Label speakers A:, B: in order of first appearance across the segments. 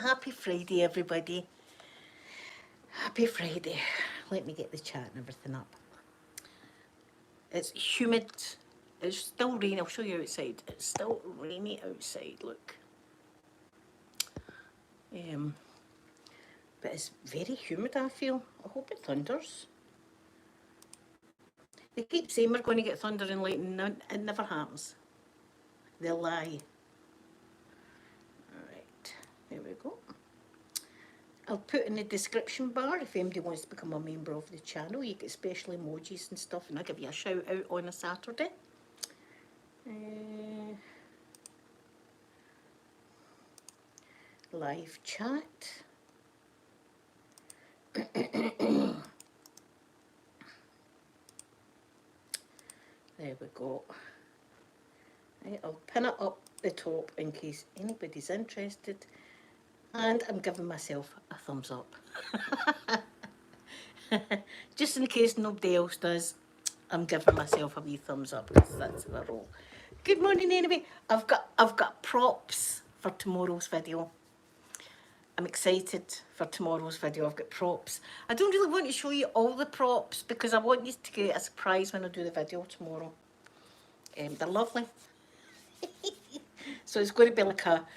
A: Happy Friday, everybody. Happy Friday. Let me get the chat and everything up. It's humid. It's still rainy. I'll show you outside. It's still rainy outside, look. But it's very humid, I feel. I hope it thunders. They keep saying we're going to get thunder and lightning. It never happens. They lie. Alright, there we go. I'll put in the description bar if anybody wants to become a member of the channel. You get special emojis and stuff, and I'll give you a shout out on a Saturday. Live chat. There we go. Right, I'll pin it up the top in case anybody's interested. And I'm giving myself a thumbs up. Just in case nobody else does, I'm giving myself a wee thumbs up because that's the roll. Good morning anyway. I've got props for tomorrow's video. I'm excited for tomorrow's video. I've got props. I don't really want to show you all the props because I want you to get a surprise when I do the video tomorrow. They're lovely. So it's going to be like a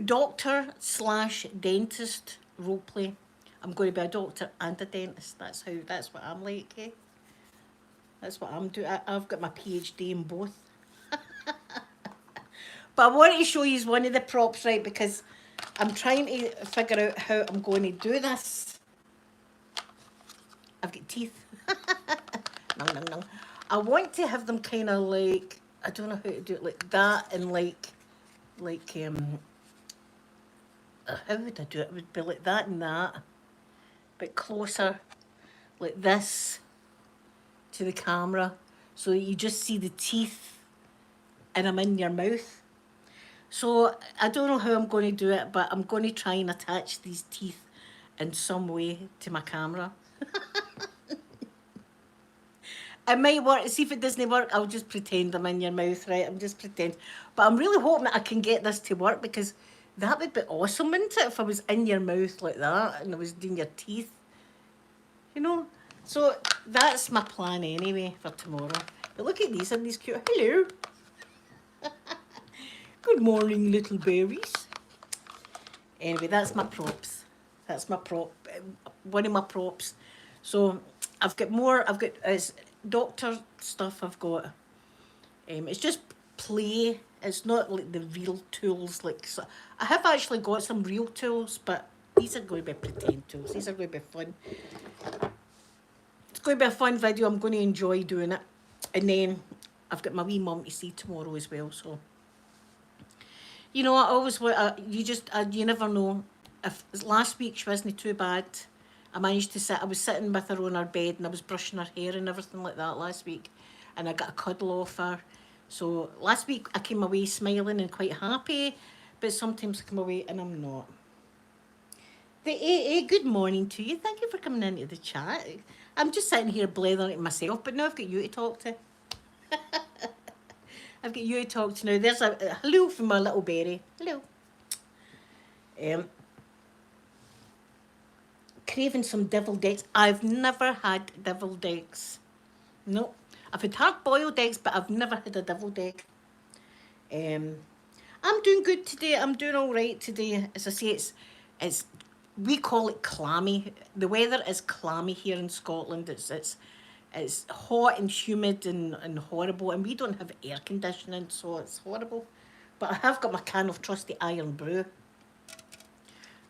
A: doctor / dentist role play. I'm going to be a doctor and a dentist. That's what I'm like, eh? That's what I'm doing. I've got my PhD in both. But I want to show you one of the props, right? Because I'm trying to figure out how I'm going to do this. I've got teeth. No. I want to have them kind of like, I don't know how to do it, like that, and like how would I do it? It would be like that and that, but closer, like this, to the camera, so that you just see the teeth and I'm in your mouth. So I don't know how I'm going to do it, but I'm going to try and attach these teeth in some way to my camera. It might work. See if it doesn't work, I'll just pretend I'm in your mouth, right? I'm just pretend. But I'm really hoping that I can get this to work because that would be awesome, wouldn't it? If I was in your mouth like that and I was doing your teeth, you know? So that's my plan anyway for tomorrow. But look at these, aren't these cute? Hello. Good morning, little berries. Anyway, that's my props. That's my prop. One of my props. So I've got more. I've got doctor stuff. I've got. It's just play. It's not like the real tools. Like so I have actually got some real tools, but these are going to be pretend tools. These are going to be fun. It's going to be a fun video. I'm going to enjoy doing it. And then I've got my wee mum to see tomorrow as well. So, you know, I always want. You never know. If last week she wasn't too bad, I managed to sit. I was sitting with her on her bed and I was brushing her hair and everything like that last week, and I got a cuddle off her. So last week I came away smiling and quite happy, but sometimes I come away and I'm not. The AA, good morning to you. Thank you for coming into the chat. I'm just sitting here blethering to myself, but now I've got you to talk to. I've got you to talk to now. There's a hello from my little berry. Hello. Craving some deviled eggs. I've never had deviled eggs. No. I've had hard-boiled eggs, but I've never had a deviled egg. I'm doing good today. I'm doing all right today. As I say, it's we call it clammy. The weather is clammy here in Scotland. It's hot and humid and horrible, and we don't have air conditioning, so it's horrible. But I have got my can of trusty iron brew,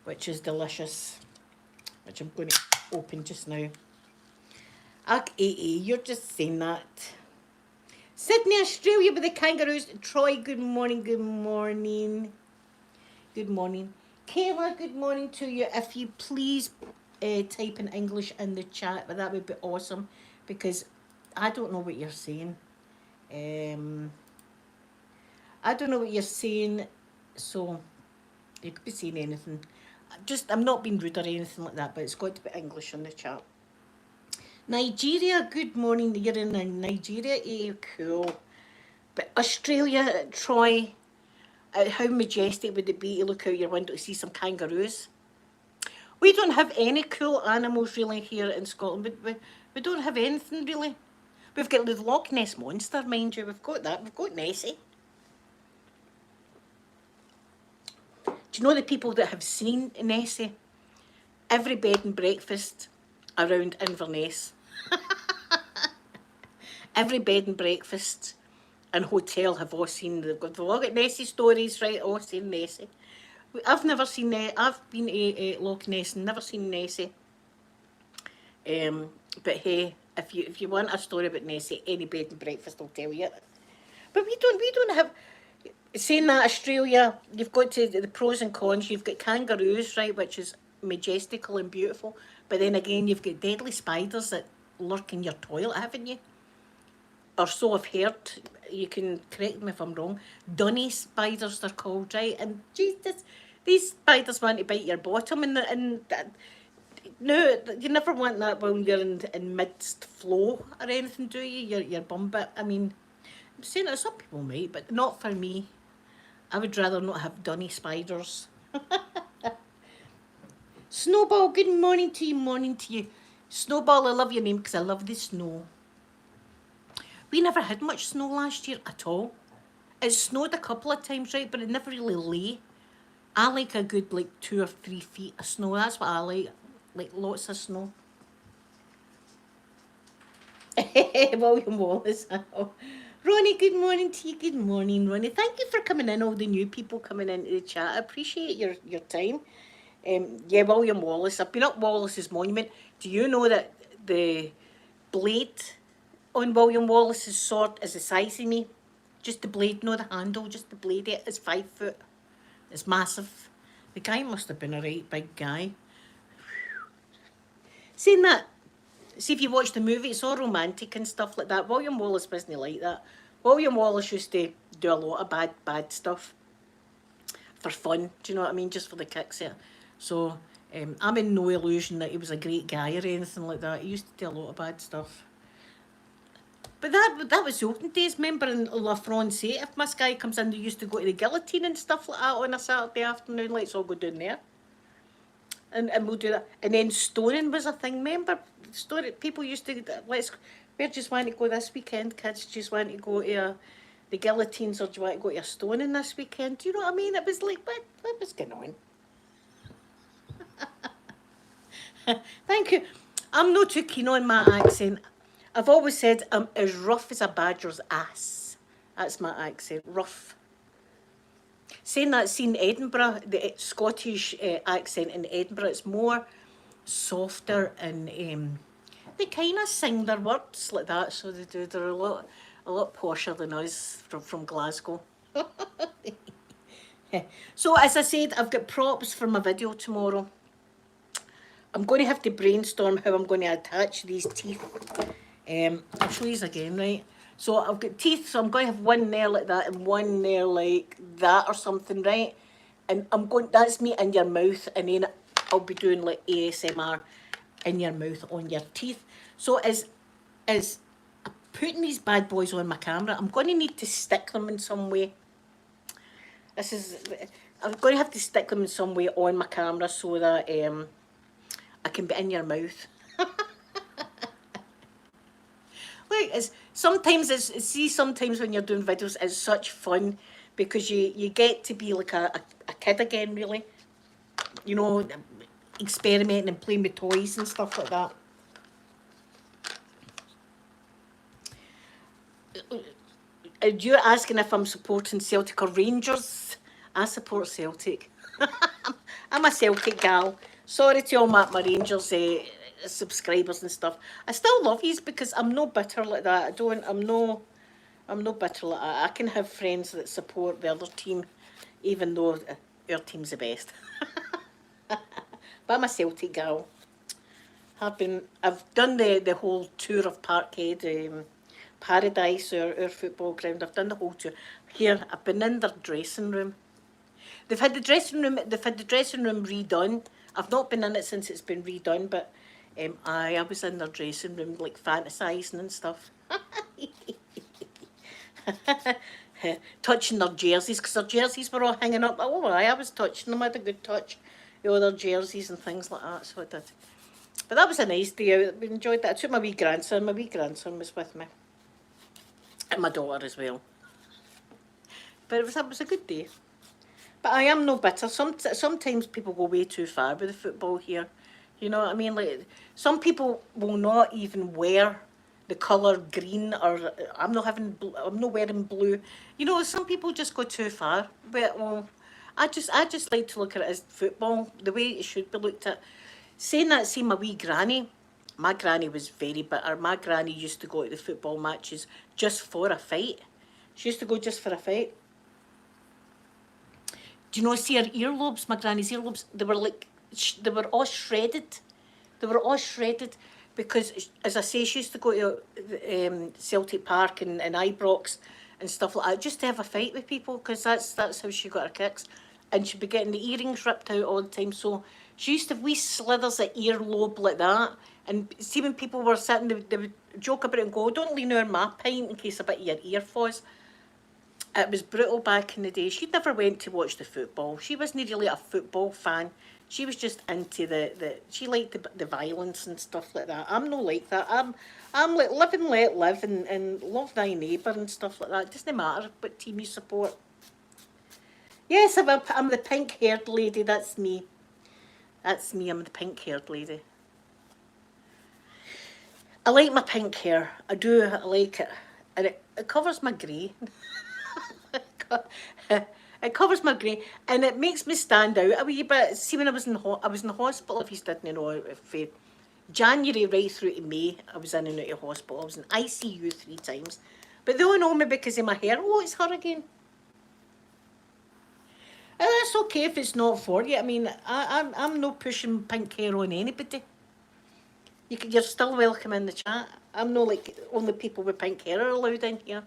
A: which is delicious, which I'm going to open just now. You're just saying that. Sydney, Australia with the kangaroos. Troy, good morning, good morning. Good morning. Kayla, good morning to you. If you please type in English in the chat, but that would be awesome because I don't know what you're saying. I don't know what you're saying, so you could be saying anything. I'm not being rude or anything like that, but it's got to be English in the chat. Nigeria, good morning. You're in Nigeria, cool. But Australia, Troy, How majestic would it be to look out your window to see some kangaroos? We don't have any cool animals really here in Scotland. We don't have anything really. We've got the Loch Ness Monster, mind you. We've got that. We've got Nessie. Do you know the people that have seen Nessie? Every bed and breakfast around Inverness. Every bed and breakfast and hotel have all seen, they've all got Nessie stories, right? All seen Nessie. I've never seen Nessie. I've been to Loch Ness and never seen Nessie. But hey, if you want a story about Nessie, any bed and breakfast will tell you it. But we don't have. Saying that, Australia, you've got to the pros and cons. You've got kangaroos, right, which is majestical and beautiful. But then again, you've got deadly spiders that lurk in your toilet, haven't you? Or so I've heard. You can correct me if I'm wrong. Dunny spiders, they're called, right? And Jesus, these spiders want to bite your bottom, and no, you never want that when you're in midst flow or anything, do you? Your bum bit. I mean, I'm saying that some people might, but not for me. I would rather not have dunny spiders. Snowball, good morning to you, morning to you. Snowball, I love your name because I love the snow. We never had much snow last year at all. It snowed a couple of times, right, but it never really lay. I like a good, 2 or 3 feet of snow. That's what I like lots of snow. William Wallace. Ronnie, good morning to you. Good morning, Ronnie. Thank you for coming in, all the new people coming into the chat. I appreciate your time. Yeah, William Wallace. I've been up Wallace's monument. Do you know that the blade on William Wallace's sword is the size of me? Just the blade, not the handle, just the blade. It is 5 foot. It's massive. The guy must have been a right big guy. Saying that, see, if you watch the movie, it's all romantic and stuff like that. William Wallace wasn't like that. William Wallace used to do a lot of bad stuff for fun. Do you know what I mean? Just for the kicks of it. So I'm in no illusion that he was a great guy or anything like that. He used to do a lot of bad stuff. But that was the olden days. Remember in La France, if my guy comes in, they used to go to the guillotine and stuff like that on a Saturday afternoon. Let's all go down there. And we'll do that. And then stoning was a thing. Remember, people used to, we just want to go this weekend, kids. Just want to go to the guillotines, or do you want to go to a stoning this weekend? Do you know what I mean? It was like, what was going on? Thank you. I'm not too keen on my accent. I've always said I'm as rough as a badger's ass. That's my accent, rough. Saying that, seen Edinburgh, the Scottish accent in Edinburgh, it's more softer, and they kind of sing their words like that, so they do. They're a lot posher than us from Glasgow. So as I said, I've got props for my video tomorrow. I'm going to have to brainstorm how I'm going to attach these teeth. I'll show you again, right? So I've got teeth, so I'm going to have one there like that and one there like that or something, right? And that's me in your mouth, and then I'll be doing like ASMR in your mouth on your teeth. So as I'm putting these bad boys on my camera, I'm going to need to stick them in some way. I'm going to have to stick them in some way on my camera so that I can be in your mouth. Like, sometimes when you're doing videos, it's such fun because you get to be like a kid again, really. You know, experimenting and playing with toys and stuff like that. You're asking if I'm supporting Celtic or Rangers. I support Celtic. I'm a Celtic gal. Sorry to all my Rangers subscribers and stuff. I still love yous because I'm no bitter like that. I'm no bitter like that. I can have friends that support the other team, even though our team's the best. But I'm a Celtic gal. I've done the whole tour of Parkhead, Paradise, our football ground. I've done the whole tour. Here, I've been in their dressing room. They've had the dressing room redone. I've not been in it since it's been redone, but I was in their dressing room, like fantasising and stuff. touching their jerseys, because their jerseys were all hanging up. Oh, I was touching them. I had a good touch. Their jerseys and things like that, so I did. But that was a nice day out. We enjoyed that. I took my wee grandson. My wee grandson was with me. And my daughter as well. But it was a good day. But I am no bitter. Sometimes people go way too far with the football here. You know what I mean? Like, some people will not even wear the colour green, or I'm not wearing blue. You know, some people just go too far. But well, I just like to look at it as football, the way it should be looked at. Saying that, see my wee granny. My granny was very bitter. My granny used to go to the football matches just for a fight. She used to go just for a fight. Do you know, see her earlobes, my granny's earlobes, they were like, they were all shredded. They were all shredded because, as I say, she used to go to Celtic Park and Ibrox and stuff like that, just to have a fight with people, because that's how she got her kicks. And she'd be getting the earrings ripped out all the time. So she used to have wee slithers of earlobe like that. And see, when people were sitting, they would joke about it and go, don't lean over my pint in case a bit of your ear falls. It was brutal back in the day. She never went to watch the football. She wasn't really a football fan. She was just into she liked the violence and stuff like that. I'm not like that. I'm like live and let live and love thy neighbour and stuff like that. It doesn't matter what team you support. Yes, I'm the pink-haired lady. That's me. That's me. I'm the pink-haired lady. I like my pink hair. I do. I like it. And it covers my grey. It covers my grey, and it makes me stand out a wee bit. See, when I was in hospital, if you didn't know, January right through to May, I was in and out of hospital. I was in ICU 3 times, but they all know me because of my hair. Oh, it's her again. And that's okay if it's not for you. I mean, I'm not pushing pink hair on anybody. You're still welcome in the chat. I'm not like only people with pink hair are allowed in here.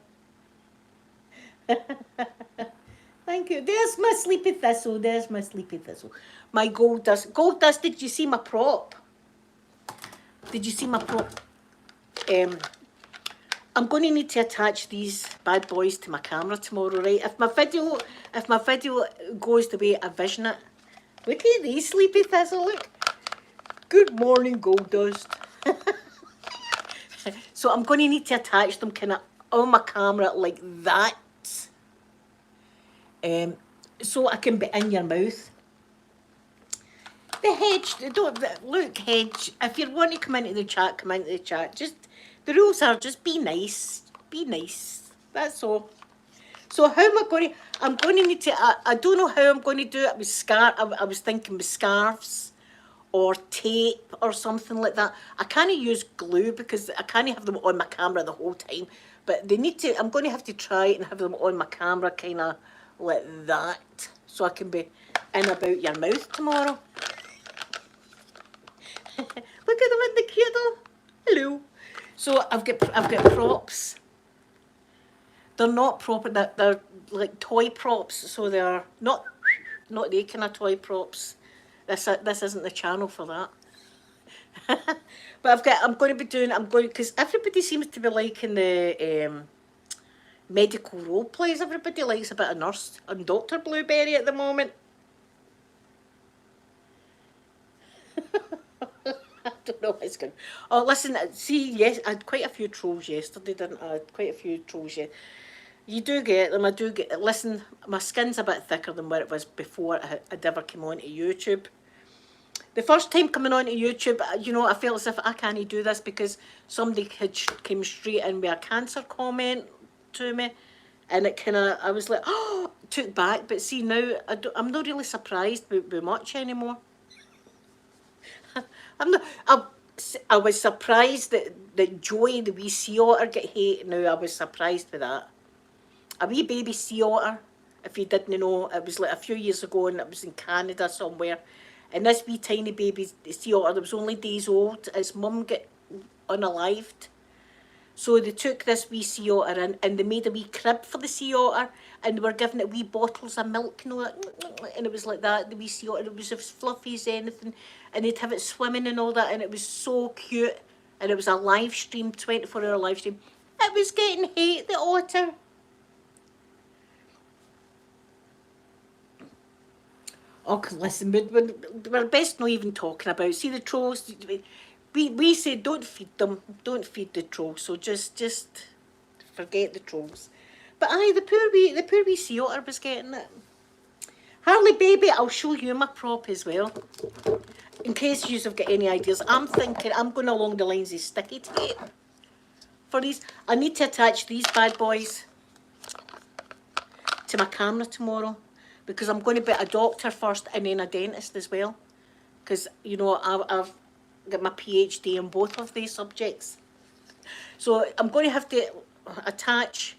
A: Thank you. There's my sleepy thistle. There's my sleepy thistle. My gold dust. Gold dust, did you see my prop? Did you see my prop? I'm going to need to attach these bad boys to my camera tomorrow, right? If my video goes the way I vision it. Look at these sleepy thistle, look. Good morning, gold dust. So I'm going to need to attach them kind of on my camera like that. So I can be in your mouth. The hedge, look, hedge. If you want to come into the chat, come into the chat. Just the rules are just be nice. Be nice. That's all. So how am I going to? I'm going to need to. I don't know how I'm going to do it with I was thinking with scarves or tape or something like that. I can't use glue because I can't have them on my camera the whole time. But they need to. I'm going to have to try it and have them on my camera, kind of like that, so I can be in about your mouth tomorrow. Look at them in the cradle. Hello. So I've got props. They're not proper. They're like toy props. So they're not the kind of toy props. This isn't the channel for that. But I'm going to be doing. Because everybody seems to be liking the medical role plays. Everybody likes a bit of nurse and Dr. Blueberry at the moment. I don't know what's going on. Oh, listen, see, yes, I had quite a few trolls yesterday, didn't I? I had quite a few trolls yet. You do get them, I do get. Listen, my skin's a bit thicker than where it was before I'd ever come onto YouTube. The first time coming onto YouTube, you know, I felt as if I can't do this because somebody had came straight in with a cancer comment to me. And it kind of, I was like, oh, took back. But see, now I'm not really surprised with much anymore. I was surprised that Joey, the wee sea otter, get hate. Now, I was surprised with that. A wee baby sea otter, if you didn't know, it was like a few years ago and it was in Canada somewhere. And this wee tiny baby sea otter that was only days old, its mum got unalived. So they took this wee sea otter in and they made a wee crib for the sea otter and they were giving it wee bottles of milk, you know, and it was like that, the wee sea otter, it was as fluffy as anything, and they'd have it swimming and all that, and it was so cute, and it was a live stream, 24-hour live stream. It was getting hate, the otter. Oh, listen, we're best not even talking about. See the trolls. We say don't feed them, don't feed the trolls. So just forget the trolls. But aye, the poor wee sea otter was getting it. Harley baby, I'll show you my prop as well. In case you've got any ideas, I'm thinking I'm going along the lines of sticky tape for these. I need to attach these bad boys to my camera tomorrow because I'm going to be a doctor first and then a dentist as well. Because, you know, I've got my PhD in both of these subjects. So I'm going to have to attach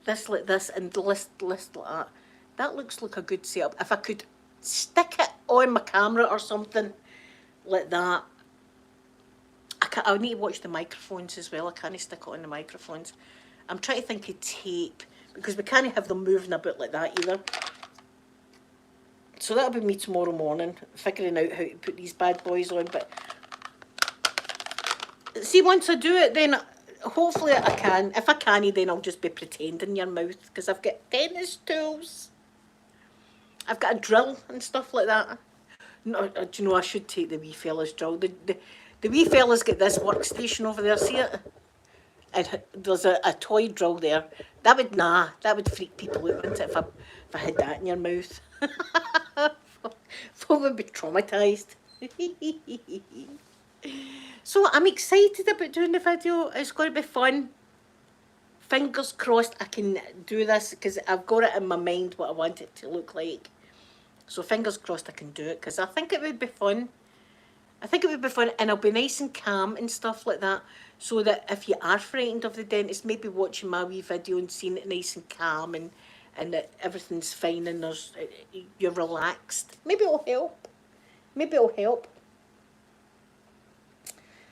A: this like this and list like that. That looks like a good setup. If I could stick it on my camera or something like that. I need to watch the microphones as well. I can't stick it on the microphones. I'm trying to think of tape because we can't have them moving a bit like that either. So that'll be me tomorrow morning, figuring out how to put these bad boys on. But see, once I do it, then hopefully I can. If I can't, then I'll just be pretending your mouth because I've got dentist tools. I've got a drill and stuff like that. No, do you know, I should take the wee fella's drill. The wee fella's got this workstation over there, see it? And there's a toy drill there. That would freak people out, wouldn't it, if I had that in your mouth? Folk would be traumatised. So I'm excited about doing the video. It's going to be fun. Fingers crossed I can do this because I've got it in my mind what I want it to look like. So fingers crossed I can do it because I think it would be fun. I think it would be fun and I'll be nice and calm and stuff like that so that if you are frightened of the dentist, maybe watching my wee video and seeing it nice and calm and that everything's fine and you're relaxed. Maybe it'll help. Maybe it'll help.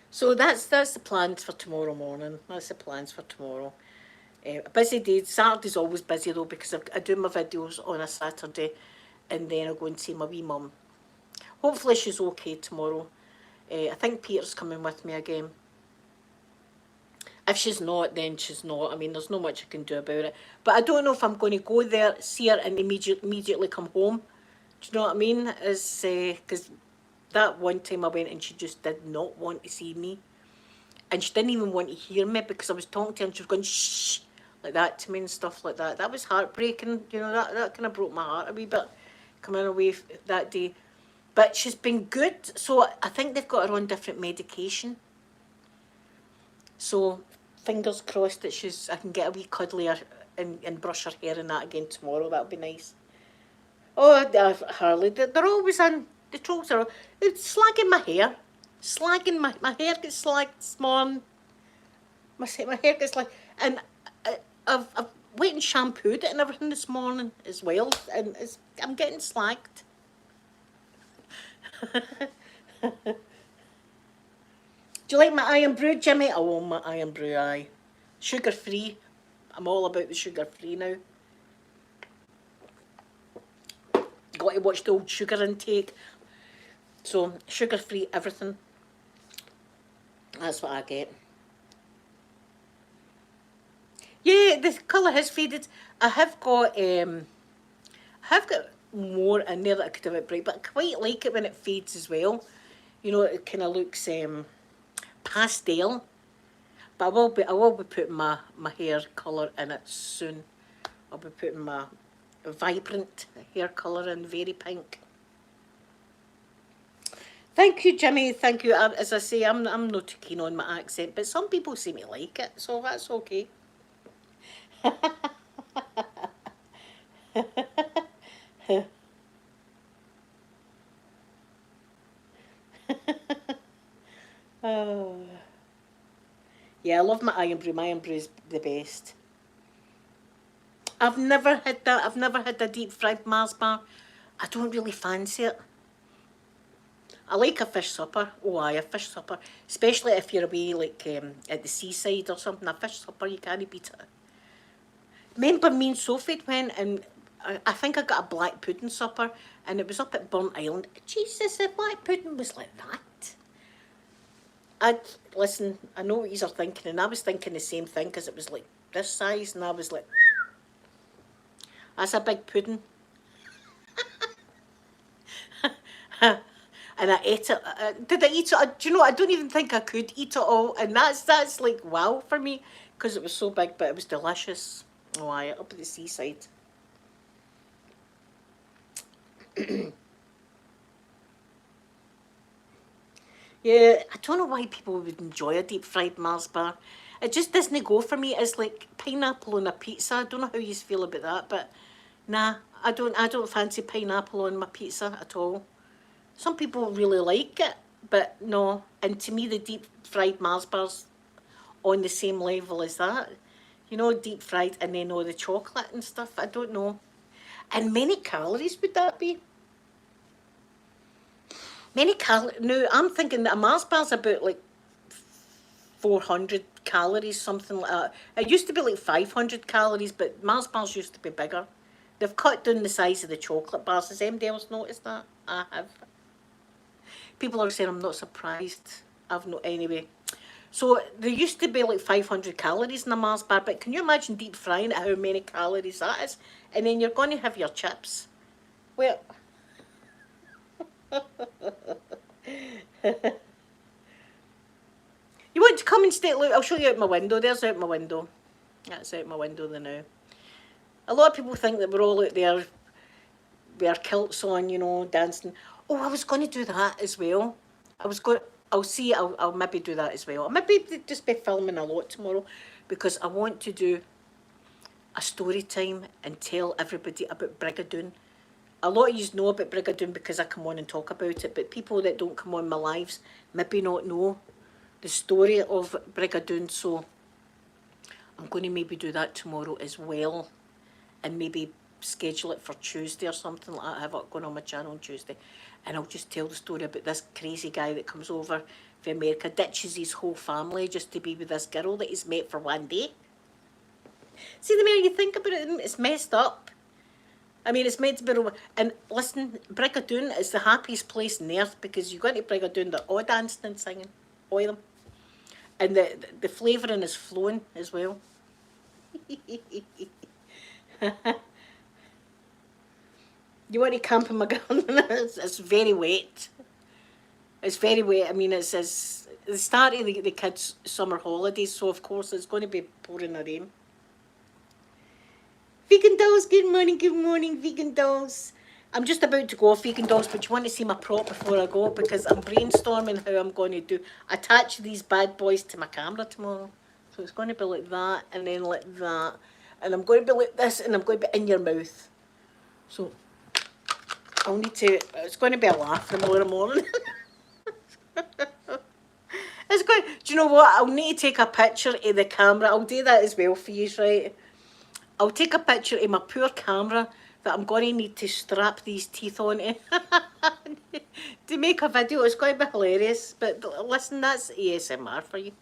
A: So that's the plans for tomorrow morning. That's the plans for tomorrow. A busy day. Saturday's always busy though because I do my videos on a Saturday and then I'll go and see my wee mum. Hopefully she's okay tomorrow. I think Peter's coming with me again. If she's not, then she's not. I mean, there's not much I can do about it. But I don't know if I'm going to go there, see her, and immediately come home. Do you know what I mean? Because that one time I went and she just did not want to see me. And she didn't even want to hear me because I was talking to her and she was going, shh, like that to me and stuff like that. That was heartbreaking. You know, that kind of broke my heart a wee bit coming away that day. But she's been good. So I think they've got her on different medication. So fingers crossed that I can get a wee cuddlier and brush her hair and that again tomorrow. That'll be nice. Oh, Harley, they're always on, the trolls are slagging my hair. Slagging my hair gets slagged this morning. My hair gets slagged. And I've went and shampooed it and everything this morning as well. And I'm getting slagged. Do you like my iron brew, Jimmy? Oh, my iron brew, aye. Sugar free. I'm all about the sugar free now. Got to watch the old sugar intake. So, sugar free everything. That's what I get. Yeah, the colour has faded. I have got more in there that I could have it bright, but I quite like it when it fades as well. You know, it kind of looks pastel. But I will be putting my hair colour in it soon. I'll be putting my vibrant hair colour in, very pink. Thank you, Jimmy. Thank you. As I say, I'm not too keen on my accent, but some people seem to like it, so that's okay. Oh. Yeah, I love my iron brew. My iron brew is the best. I've never had that. I've never had a deep fried Mars bar. I don't really fancy it. I like a fish supper. Oh, aye, a fish supper. Especially if you're away, like, at the seaside or something. A fish supper, you can't beat it. Remember me and Sophie went and I think I got a black pudding supper and it was up at Burnt Island. Jesus, the black pudding was like that. Listen, I know what you are thinking and I was thinking the same thing because it was like this size and I was like, that's a big pudding. And I ate it. Did I eat it? Do you know? I don't even think I could eat it all, and that's like wow for me because it was so big, but it was delicious. Oh, I up at the seaside. Yeah, I don't know why people would enjoy a deep fried Mars bar. It just doesn't go for me. It's like pineapple on a pizza. I don't know how you feel about that, but nah, I don't. I don't fancy pineapple on my pizza at all. Some people really like it, but no. And to me, the deep fried Mars bars on the same level as that. You know, deep fried and then all the chocolate and stuff. I don't know. And many calories would that be? Many calories. No, I'm thinking that a Mars bar's about like 400 calories, something like that. It used to be like 500 calories, but Mars bars used to be bigger. They've cut down the size of the chocolate bars. Has anybody else noticed that? I have. People are saying I'm not surprised. I've not anyway. So there used to be like 500 calories in a Mars bar, but can you imagine deep frying it, how many calories that is? And then you're going to have your chips. Well, you want to come and stay? Look, I'll show you out my window. There's out my window. That's out my window there now. A lot of people think that we're all out there with our kilts on, you know, dancing. Oh, I was going to do that as well. I was going. I'll see. I'll maybe do that as well. I'll maybe just be filming a lot tomorrow because I want to do a story time and tell everybody about Brigadoon. A lot of you know about Brigadoon because I come on and talk about it, but people that don't come on my lives maybe not know the story of Brigadoon. So I'm going to maybe do that tomorrow as well, and maybe schedule it for Tuesday or something like that. I have it going on my channel on Tuesday, and I'll just tell the story about this crazy guy that comes over from America, ditches his whole family just to be with this girl that he's met for one day. See, the more you think about it, it's messed up. I mean, it's meant to be. And listen, Brigadoon is the happiest place on earth because you go into Brigadoon, they're all dancing and singing, all of them. And the flavouring is flowing as well. You want to camp in my garden? It's very wet. It's very wet. I mean, it's the start of the kids' summer holidays, so of course it's going to be pouring the rain. Vegan dolls, good morning, vegan dolls. I'm just about to go off vegan dolls, but you want to see my prop before I go because I'm brainstorming how I'm going to attach these bad boys to my camera tomorrow. So it's going to be like that and then like that. And I'm going to be like this and I'm going to be in your mouth. So I'll need to, it's going to be a laugh tomorrow morning. It's going, do you know what? I'll need to take a picture of the camera. I'll do that as well for you, right? I'll take a picture of my poor camera that I'm going to need to strap these teeth onto to make a video. It's going to be hilarious. But listen, that's ASMR for you.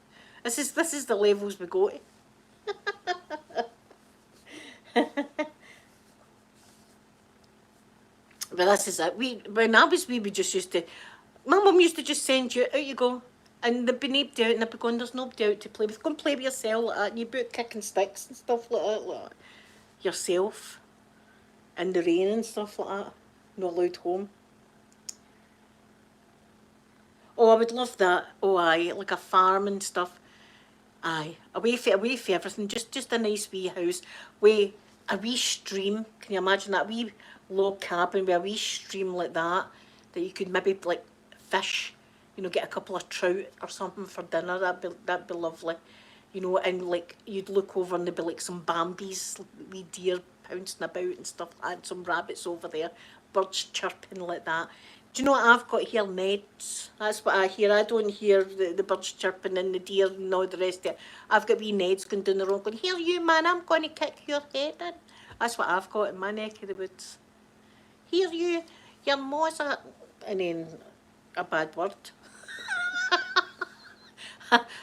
A: This is the levels we go to. But this is it. When I was wee, we just used to. My mum used to just send you out you go, and they'd be nobody out, and they'd be going, "There's nobody out to play with. Go and play with yourself like that." And you boot kicking sticks and stuff like that, yourself, in the rain and stuff like that. Not allowed home. Oh, I would love that. Oh, aye, like a farm and stuff. Aye, away for everything. Just a nice wee house with a wee stream. Can you imagine that wee log cabin with a wee stream like that? That you could maybe like fish. You know, get a couple of trout or something for dinner. That'd be lovely. You know, and like you'd look over and there'd be like some Bambies, wee deer pouncing about and stuff, and some rabbits over there, birds chirping like that. Do you know what I've got here? Neds. That's what I hear. I don't hear the birds chirping and the deer and all the rest of it. I've got wee Neds going down the road going, "Here you man, I'm going to kick your head in." That's what I've got in my neck of the woods. "Here you, your mozza," and then a bad word.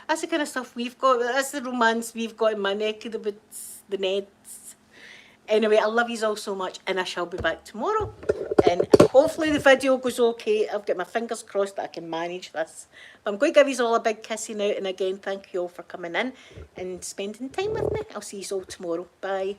A: That's the kind of stuff we've got. That's the romance we've got in my neck of the woods, the Neds. Anyway, I love you all so much, and I shall be back tomorrow. And hopefully the video goes okay. I've got my fingers crossed that I can manage this. I'm going to give you all a big kissing out, and again, thank you all for coming in and spending time with me. I'll see you all tomorrow. Bye.